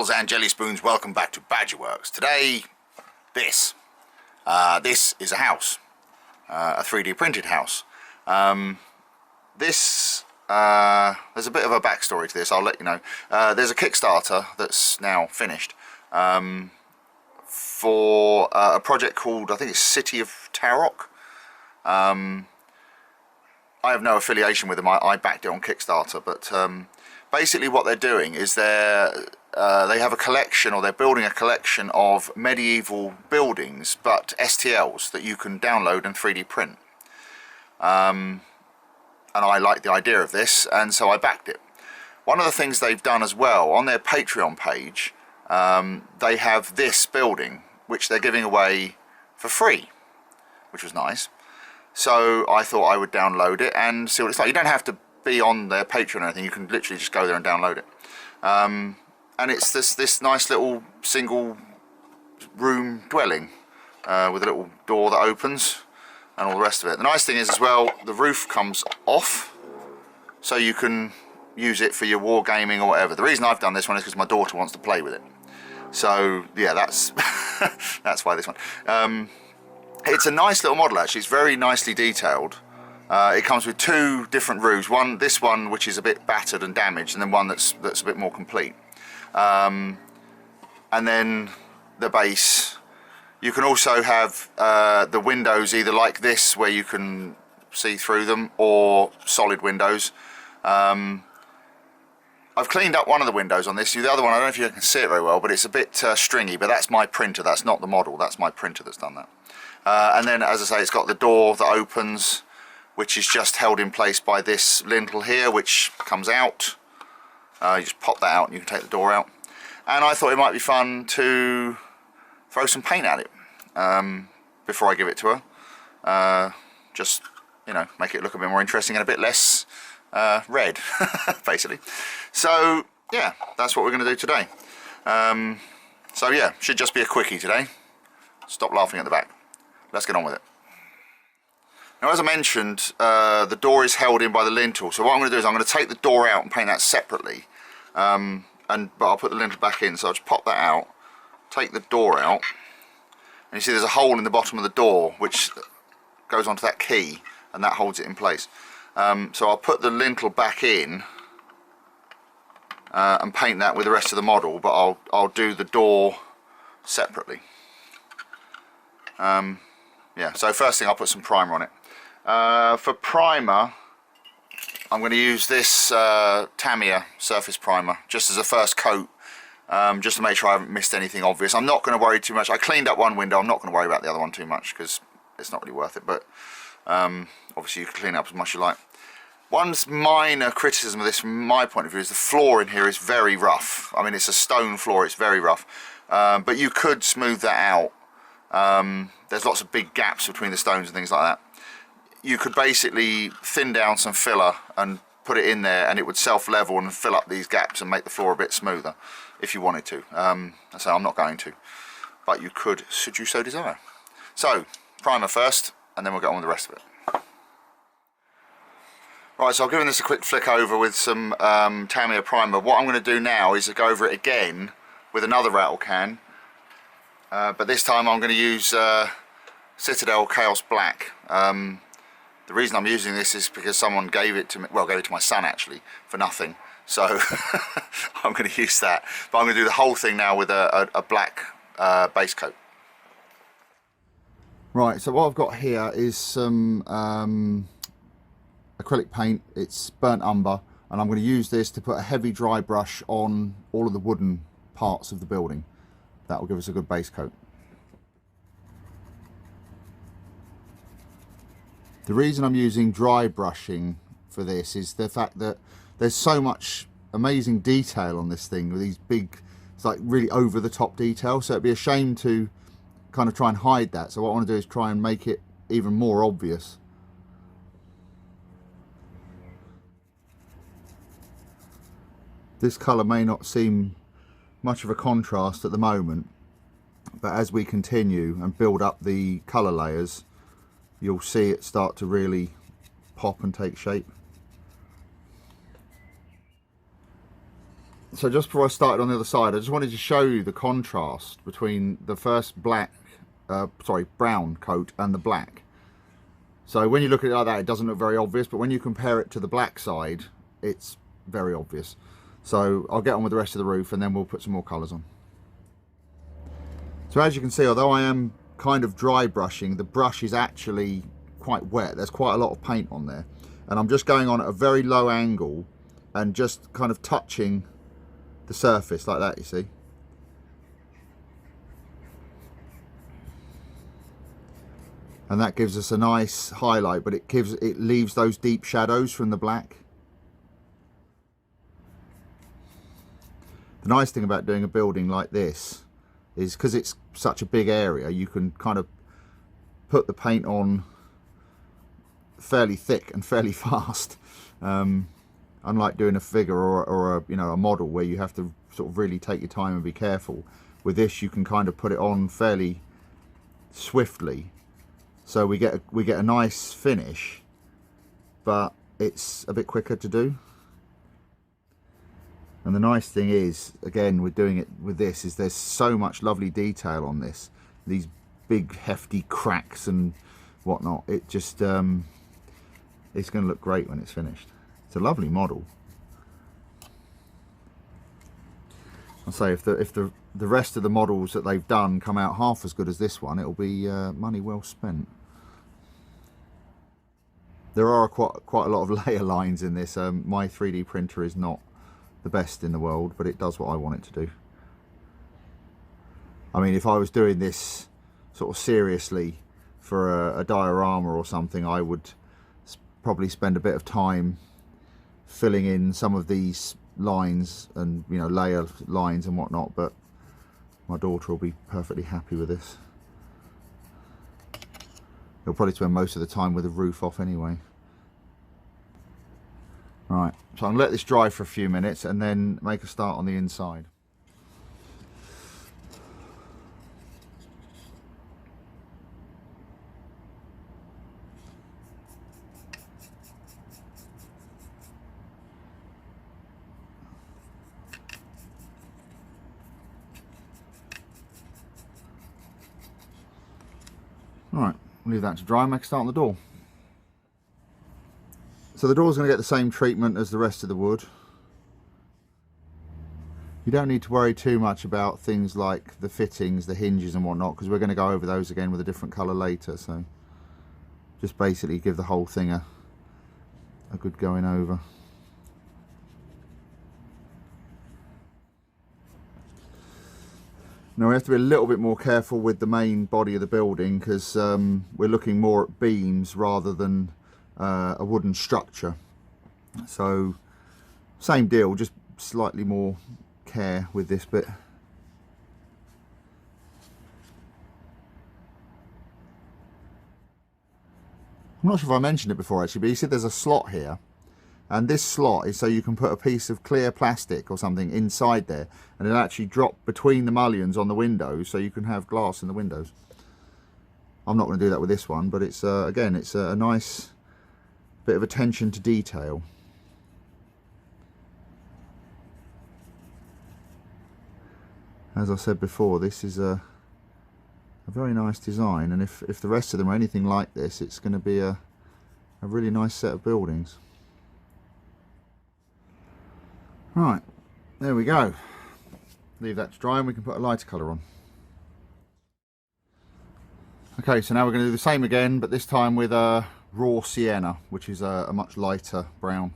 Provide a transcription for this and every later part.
Gills and Jelly Spoons, welcome back to Badgerworks. Today, this is a house, a 3D printed house. There's a bit of a backstory to this, I'll let you know. There's a Kickstarter that's now finished for a project called, I think it's City of Tarok. I have no affiliation with them, I backed it on Kickstarter, but basically what they're doing is they have a collection, or they're building a collection of medieval buildings, but STLs that you can download and 3D print. And I like the idea of this, and so I backed it. One of the things they've done as well, on their Patreon page, they have this building, which they're giving away for free, which was nice. So I thought I would download it and see what it's like. You don't have to be on their Patreon or anything, you can literally just go there and download it. And it's this nice little single room dwelling with a little door that opens and all the rest of it. The nice thing is as well, the roof comes off, so you can use it for your wargaming or whatever. The reason I've done this one is because my daughter wants to play with it. So yeah, that's that's why this one. It's a nice little model actually, it's very nicely detailed. It comes with two different roofs, this one which is a bit battered and damaged, and then one that's a bit more complete. And then the base. You can also have the windows either like this where you can see through them, or solid windows. I've cleaned up one of the windows on this. The other one, I don't know if you can see it very well, but it's a bit stringy, but that's my printer, that's not the model, that's my printer that's done that. And then, as I say, it's got the door that opens, which is just held in place by this lintel here, which comes out. You just pop that out and you can take the door out. And I thought it might be fun to throw some paint at it before I give it to her. Just, you know, make it look a bit more interesting and a bit less red, basically. So, yeah, that's what we're going to do today. So, yeah, should just be a quickie today. Stop laughing at the back. Let's get on with it. Now, as I mentioned, the door is held in by the lintel. So what I'm going to do is I'm going to take the door out and paint that separately. But I'll put the lintel back in. So I'll just pop that out, take the door out. And you see there's a hole in the bottom of the door which goes onto that key, and that holds it in place. So I'll put the lintel back in and paint that with the rest of the model, but I'll do the door separately. Yeah, so first thing, I'll put some primer on it. For primer, I'm going to use this Tamiya surface primer just as a first coat, just to make sure I haven't missed anything obvious. I'm not going to worry too much. I cleaned up one window, I'm not going to worry about the other one too much because it's not really worth it, but obviously you can clean up as much as you like. One minor criticism of this from my point of view is the floor in here is very rough. I mean, it's a stone floor, it's very rough, but you could smooth that out. There's lots of big gaps between the stones and things like that. You could basically thin down some filler and put it in there, and it would self-level and fill up these gaps and make the floor a bit smoother if you wanted to. So I'm not going to, but you could, should you so desire. So primer first, and then we'll get on with the rest of it. Right, so I've given this a quick flick over with some Tamiya primer. What I'm going to do now is to go over it again with another rattle can. But this time I'm going to use Citadel Chaos Black. The reason I'm using this is because someone gave it to me, well, gave it to my son actually, for nothing. So I'm going to use that. But I'm going to do the whole thing now with a black base coat. Right, so what I've got here is some acrylic paint. It's burnt umber, and I'm going to use this to put a heavy dry brush on all of the wooden parts of the building. That will give us a good base coat. The reason I'm using dry brushing for this is the fact that there's so much amazing detail on this thing with these big, it's like really over the top detail, so it'd be a shame to kind of try and hide that. So what I want to do is try and make it even more obvious. This colour may not seem much of a contrast at the moment, but as we continue and build up the colour layers, you'll see it start to really pop and take shape. So just before I started on the other side, I just wanted to show you the contrast between the first brown coat and the black. So when you look at it like that, it doesn't look very obvious, but when you compare it to the black side, it's very obvious. So I'll get on with the rest of the roof and then we'll put some more colours on. So as you can see, although I am kind of dry brushing, the brush is actually quite wet. There's quite a lot of paint on there. And I'm just going on at a very low angle and just kind of touching the surface like that, you see. And that gives us a nice highlight, but it leaves those deep shadows from the black. The nice thing about doing a building like this is because it's such a big area, you can kind of put the paint on fairly thick and fairly fast. Unlike doing a figure or a, you know, a model where you have to sort of really take your time and be careful. With this, you can kind of put it on fairly swiftly, so we get a nice finish, but it's a bit quicker to do. And the nice thing is, again, with doing it with this, is there's so much lovely detail on this. These big hefty cracks and whatnot. It just it's going to look great when it's finished. It's a lovely model. I'll say if the rest of the models that they've done come out half as good as this one, it'll be money well spent. There are quite a lot of layer lines in this. My 3D printer is not the best in the world, but it does what I want it to do. I mean, if I was doing this sort of seriously for a diorama or something, I would probably spend a bit of time filling in some of these lines and, you know, layer lines and whatnot, but my daughter will be perfectly happy with this. He'll probably spend most of the time with the roof off anyway. Right, so I'm going to let this dry for a few minutes and then make a start on the inside. Alright, leave that to dry and make a start on the door. So the door's going to get the same treatment as the rest of the wood. You don't need to worry too much about things like the fittings, the hinges and whatnot, because we're going to go over those again with a different colour later. So just basically give the whole thing a good going over. Now we have to be a little bit more careful with the main body of the building, because we're looking more at beams rather than a wooden structure. So same deal, just slightly more care with this bit. I'm not sure if I mentioned it before actually, but you see there's a slot here, and this slot is so you can put a piece of clear plastic or something inside there, and it'll actually drop between the mullions on the windows, so you can have glass in the windows. I'm not going to do that with this one, but it's again, it's a nice bit of attention to detail. As I said before, this is a very nice design, and if the rest of them are anything like this, it's going to be a really nice set of buildings. Right, there we go. Leave that to dry and we can put a lighter colour on. Okay, so now we're going to do the same again, but this time with a raw sienna, which is a much lighter brown.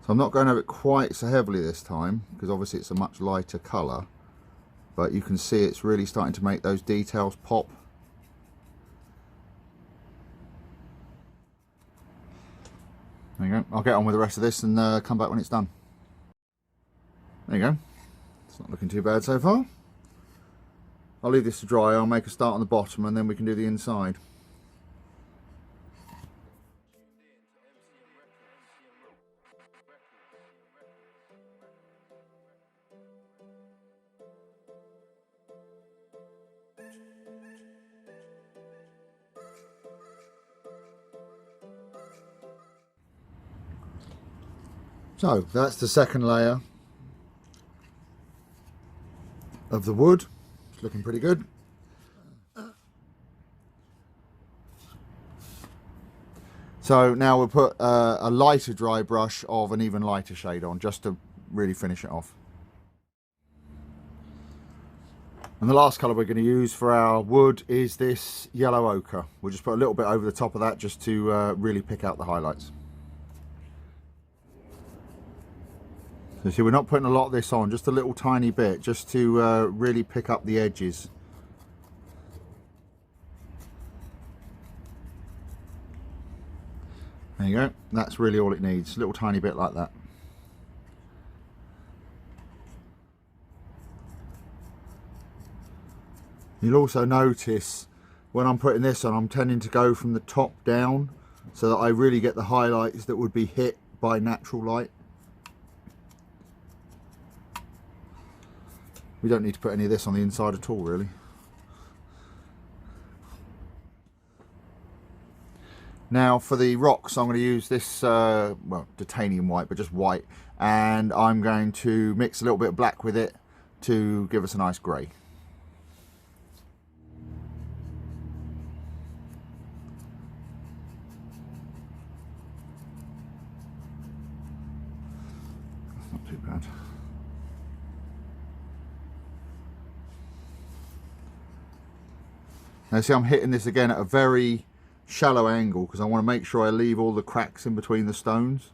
So I'm not going over it quite so heavily this time, because obviously it's a much lighter colour, but you can see it's really starting to make those details pop. There you go. I'll get on with the rest of this and come back when it's done. There you go. It's not looking too bad so far. I'll leave this to dry. I'll make a start on the bottom and then we can do the inside. So that's the second layer of the wood. It's looking pretty good. So now we'll put a lighter dry brush of an even lighter shade on, just to really finish it off. And the last colour we're going to use for our wood is this yellow ochre. We'll just put a little bit over the top of that just to really pick out the highlights. So see, we're not putting a lot of this on, just a little tiny bit, just to really pick up the edges. There you go, that's really all it needs, a little tiny bit like that. You'll also notice when I'm putting this on, I'm tending to go from the top down so that I really get the highlights that would be hit by natural light. We don't need to put any of this on the inside at all, really. Now for the rocks, I'm going to use this, well, titanium white, but just white, and I'm going to mix a little bit of black with it to give us a nice grey. That's not too bad. Now see, I'm hitting this again at a very shallow angle because I want to make sure I leave all the cracks in between the stones.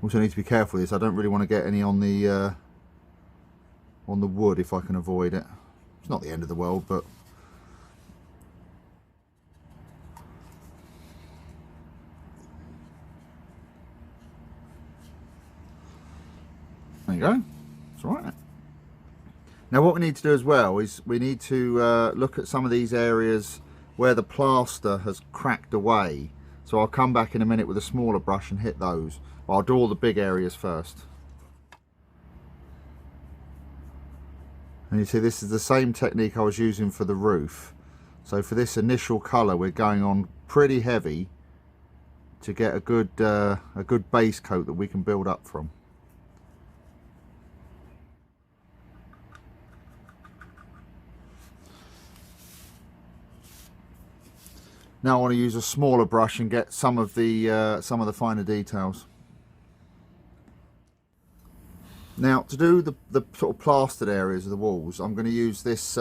Also need to be careful with this. I don't really want to get any on the wood if I can avoid it. It's not the end of the world, but there you go. It's all right. Now what we need to do as well is we need to look at some of these areas where the plaster has cracked away. So I'll come back in a minute with a smaller brush and hit those. But I'll do all the big areas first. And you see, this is the same technique I was using for the roof. So for this initial colour, we're going on pretty heavy to get a good base coat that we can build up from. Now I want to use a smaller brush and get some of the finer details. Now to do the sort of plastered areas of the walls, I'm going to use this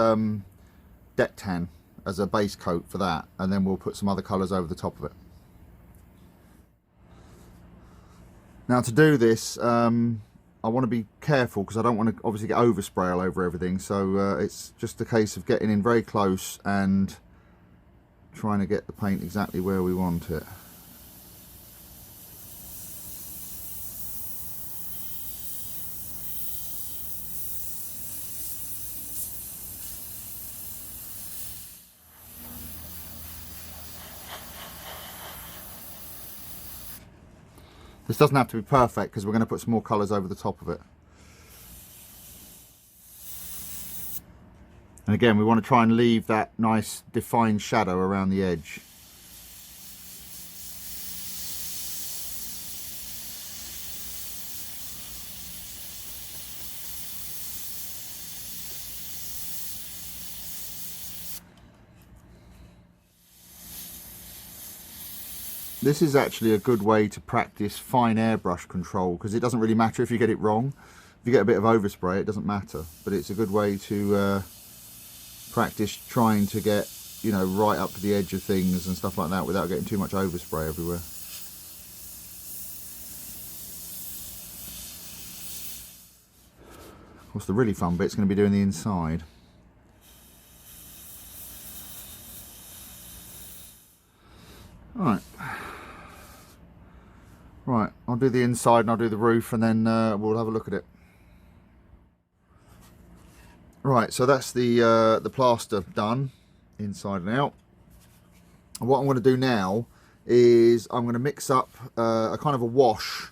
deck tan as a base coat for that, and then we'll put some other colours over the top of it. Now to do this, I want to be careful because I don't want to obviously get overspray all over everything, so it's just a case of getting in very close and trying to get the paint exactly where we want it. This doesn't have to be perfect because we're going to put some more colours over the top of it. And again, we want to try and leave that nice defined shadow around the edge. This is actually a good way to practice fine airbrush control because it doesn't really matter if you get it wrong. If you get a bit of overspray, it doesn't matter, but it's a good way to practice trying to get, you know, right up to the edge of things and stuff like that without getting too much overspray everywhere. Of course, the really fun bit's going to be doing the inside. Right, I'll do the inside and I'll do the roof, and then we'll have a look at it. Right, so that's the plaster done inside and out. And what I'm going to do now is I'm going to mix up a kind of a wash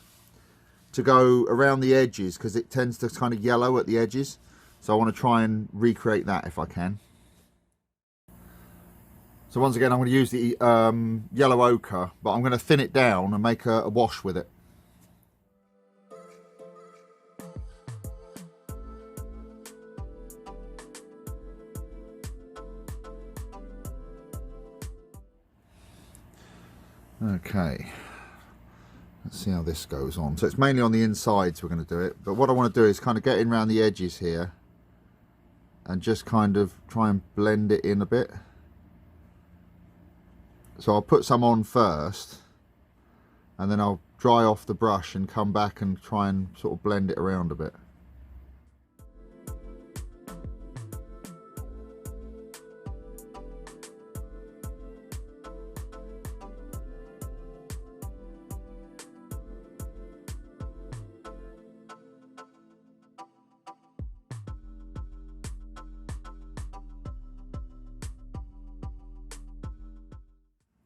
to go around the edges because it tends to kind of yellow at the edges. So I want to try and recreate that if I can. So once again, I'm going to use the yellow ochre, but I'm going to thin it down and make a wash with it. Okay, let's see how this goes on. So it's mainly on the insides we're going to do it, but what I want to do is kind of get in around the edges here and just kind of try and blend it in a bit. So I'll put some on first and then I'll dry off the brush and come back and try and sort of blend it around a bit.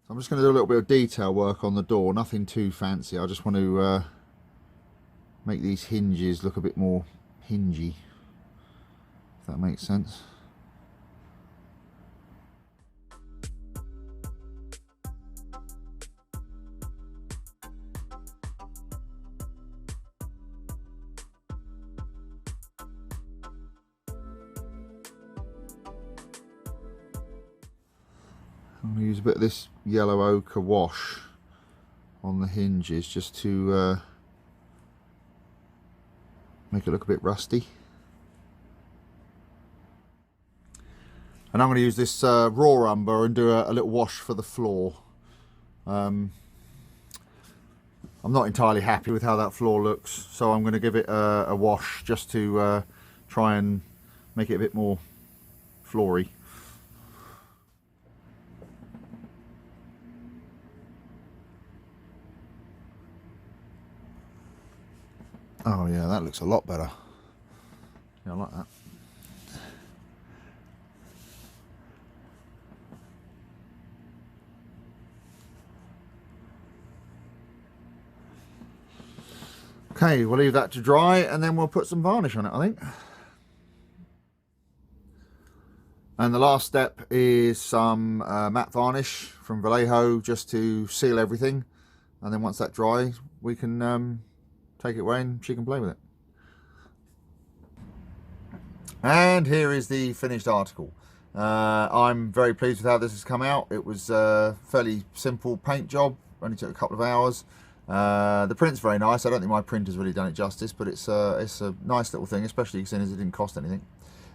I'm just going to do a little bit of detail work on the door, nothing too fancy. I just want to make these hinges look a bit more hingy, if that makes sense. I'm going to use a bit of this yellow ochre wash on the hinges just to make it look a bit rusty. And I'm going to use this raw umber and do a little wash for the floor. I'm not entirely happy with how that floor looks, so I'm going to give it a wash just to try and make it a bit more floory. Oh yeah, that looks a lot better. Yeah, I like that. Okay, we'll leave that to dry and then we'll put some varnish on it, I think. And the last step is some matte varnish from Vallejo just to seal everything. And then once that dries, we can take it away and she can play with it. And here is the finished article. I'm very pleased with how this has come out. It was a fairly simple paint job, only took a couple of hours. The print's very nice. I don't think my printer's really done it justice, but it's a nice little thing, especially seeing as it didn't cost anything.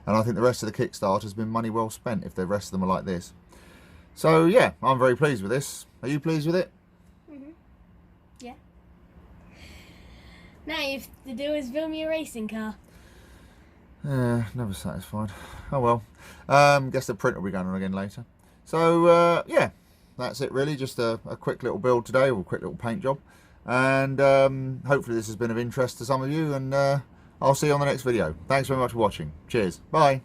And I think the rest of the Kickstarter has been money well spent if the rest of them are like this. So yeah, I'm very pleased with this. Are you pleased with it? Yeah. Now you have to do is build me a racing car. Never satisfied. Oh well. Guess the print will be going on again later. So yeah, that's it really. Just a quick little build today, or a quick little paint job. And hopefully this has been of interest to some of you, and I'll see you on the next video. Thanks very much for watching. Cheers. Bye.